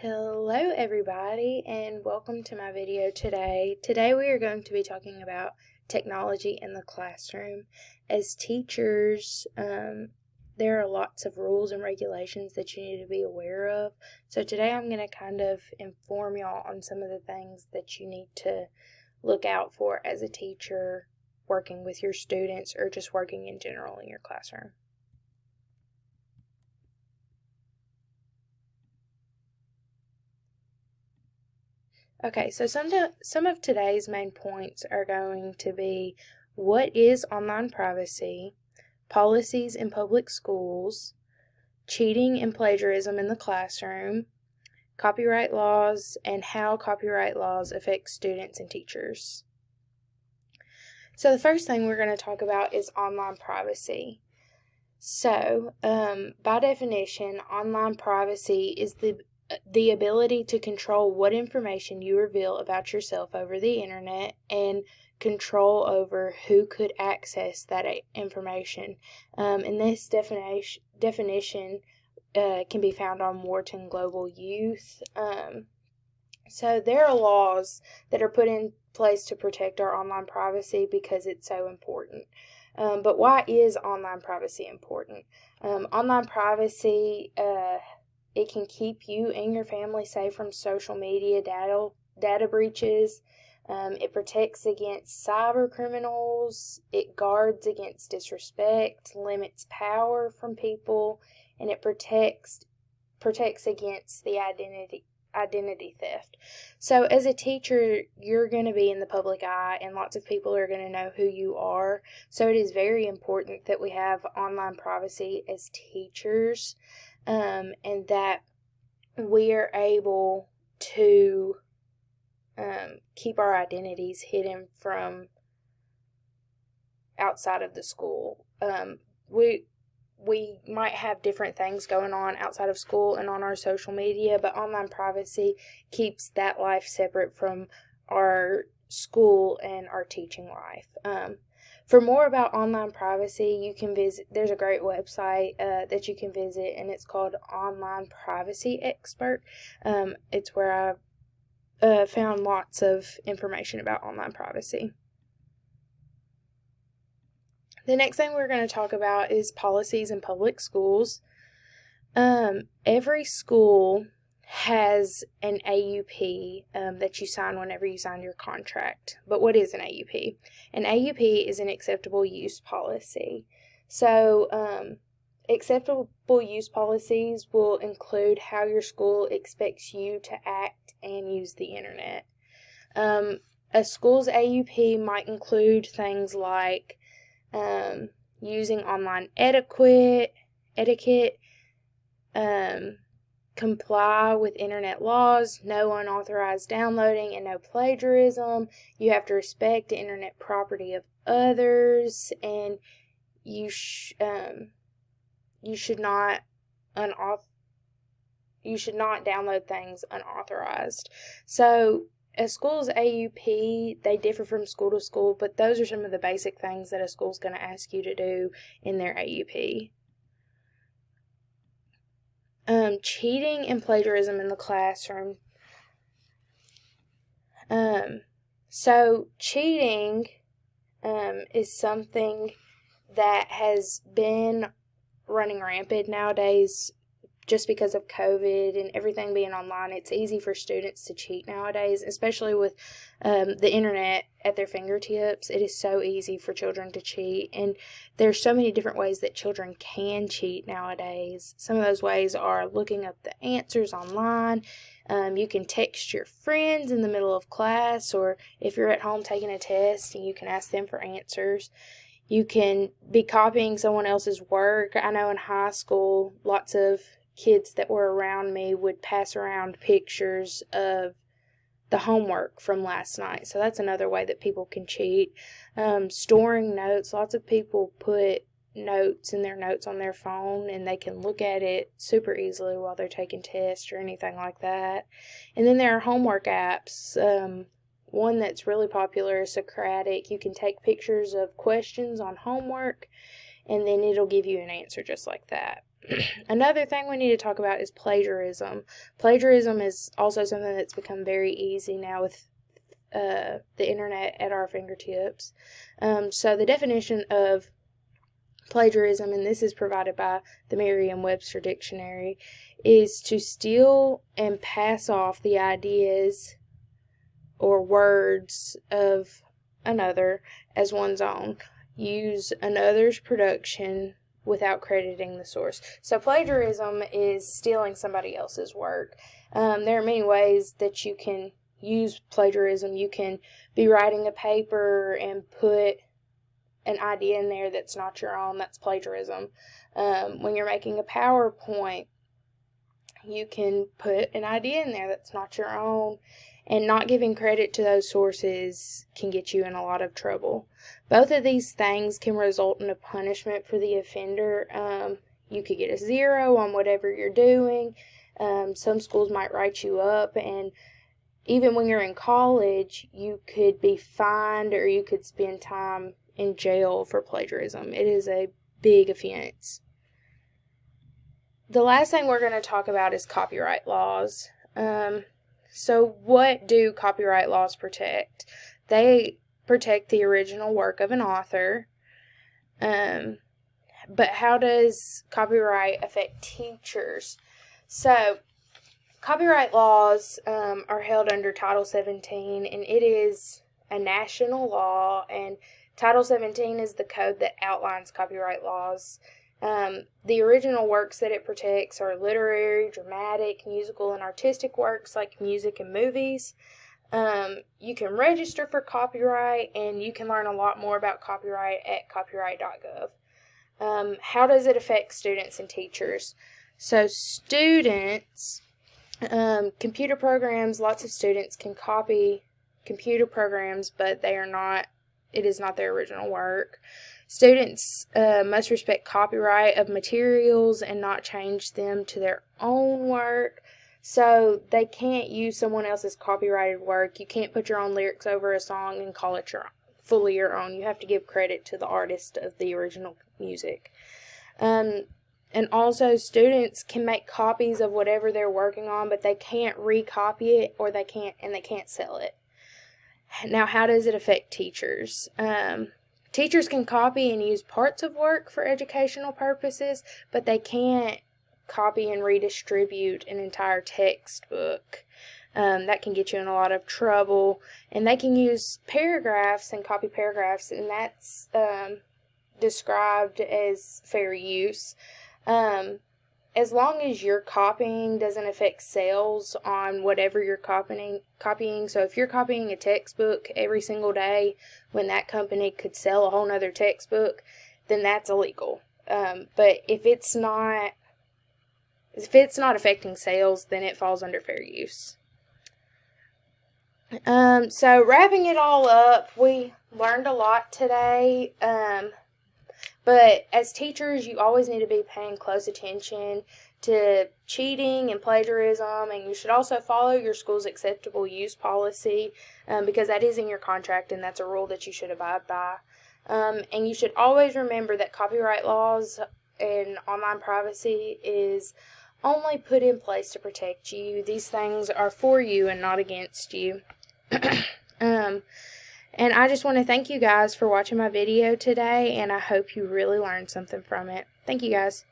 Hello everybody and welcome to my video today. Today we are going to be talking about technology in the classroom. As teachers, there are lots of rules and regulations that you need to be aware of. So today I'm going to kind of inform y'all on some of the things that you need to look out for as a teacher working with your students or just working in general in your classroom. Okay, so some of today's main points are going to be what is online privacy, policies in public schools, cheating and plagiarism in the classroom, copyright laws, and how copyright laws affect students and teachers. So the first thing we're going to talk about is online privacy. So, by definition, online privacy is the ability to control what information you reveal about yourself over the internet and control over who could access that information. And this definition can be found on Wharton Global Youth. So there are laws that are put in place to protect our online privacy because it's so important. But why is online privacy important? Online privacy, it can keep you and your family safe from social media data breaches. It protects against cyber criminals. It guards against disrespect, limits power from people, and it protects against the identity theft. So as a teacher, you're going to be in the public eye and lots of people are going to know who you are. So it is very important that we have online privacy as teachers, and that we are able to keep our identities hidden from outside of the school. We might have different things going on outside of school and on our social media, but online privacy keeps that life separate from our school and our teaching life. For more about online privacy, you can visit, there's a great website that you can visit, and it's called Online Privacy Expert. It's where I found lots of information about online privacy. The next thing we're going to talk about is policies in public schools. Every school has an AUP that you sign whenever you sign your contract. But what is an AUP? An AUP is an acceptable use policy. So, acceptable use policies will include how your school expects you to act and use the internet. A school's AUP might include things like using online etiquette, comply with internet laws, no unauthorized downloading, and no plagiarism. You have to respect the internet property of others, and you should not download things unauthorized. So a school's AUP, they differ from school to school, but those are some of the basic things that a school's going to ask you to do in their AUP. Cheating and plagiarism in the classroom. So cheating is something that has been running rampant nowadays. Just because of COVID and everything being online, it's easy for students to cheat nowadays, especially with the internet at their fingertips. It is so easy for children to cheat, and there's so many different ways that children can cheat nowadays. Some of those ways are looking up the answers online. You can text your friends in the middle of class, or if you're at home taking a test, and you can ask them for answers. You can be copying someone else's work. I know in high school, lots of kids that were around me would pass around pictures of the homework from last night. So that's another way that people can cheat. Storing notes. Lots of people put notes in their notes on their phone, and they can look at it super easily while they're taking tests or anything like that. And then there are homework apps. One that's really popular is Socratic. You can take pictures of questions on homework, and then it'll give you an answer just like that. Another thing we need to talk about is plagiarism. Plagiarism is also something that's become very easy now with the internet at our fingertips. So the definition of plagiarism, and this is provided by the Merriam-Webster Dictionary, is to steal and pass off the ideas or words of another as one's own. Use another's production without crediting the source. So plagiarism is stealing somebody else's work. There are many ways that you can use plagiarism. You can be writing a paper and put an idea in there that's not your own. That's plagiarism. When you're making a PowerPoint, you can put an idea in there that's not your own, and not giving credit to those sources can get you in a lot of trouble. Both of these things can result in a punishment for the offender. You could get a 0 on whatever you're doing. Some schools might write you up, and even when you're in college, you could be fined or you could spend time in jail for plagiarism. It is a big offense. The last thing we're going to talk about is copyright laws. So what do copyright laws protect? They protect the original work of an author. But how does copyright affect teachers? So copyright laws are held under Title 17, and it is a national law, and Title 17 is the code that outlines copyright laws. The original works that it protects are literary, dramatic, musical, and artistic works like music and movies. You can register for copyright, and you can learn a lot more about copyright at copyright.gov. How does it affect students and teachers? So students, computer programs, lots of students can copy computer programs, but it is not their original work. Students must respect copyright of materials and not change them to their own work. So they can't use someone else's copyrighted work. You can't put your own lyrics over a song and call it fully your own. You have to give credit to the artist of the original music. And also students can make copies of whatever they're working on, but they can't recopy it, or they can't sell it. Now, how does it affect teachers? Teachers can copy and use parts of work for educational purposes, but they can't copy and redistribute an entire textbook. That can get you in a lot of trouble. And they can use paragraphs and copy paragraphs, and that's described as fair use. As long as your copying doesn't affect sales on whatever you're copying. So if you're copying a textbook every single day when that company could sell a whole nother textbook, then that's illegal. But if it's not affecting sales, then it falls under fair use. So wrapping it all up, we learned a lot today. But as teachers, you always need to be paying close attention to cheating and plagiarism, and you should also follow your school's acceptable use policy, because that is in your contract, and that's a rule that you should abide by. And you should always remember that copyright laws and online privacy is only put in place to protect you. These things are for you and not against you. And I just want to thank you guys for watching my video today, and I hope you really learned something from it. Thank you guys.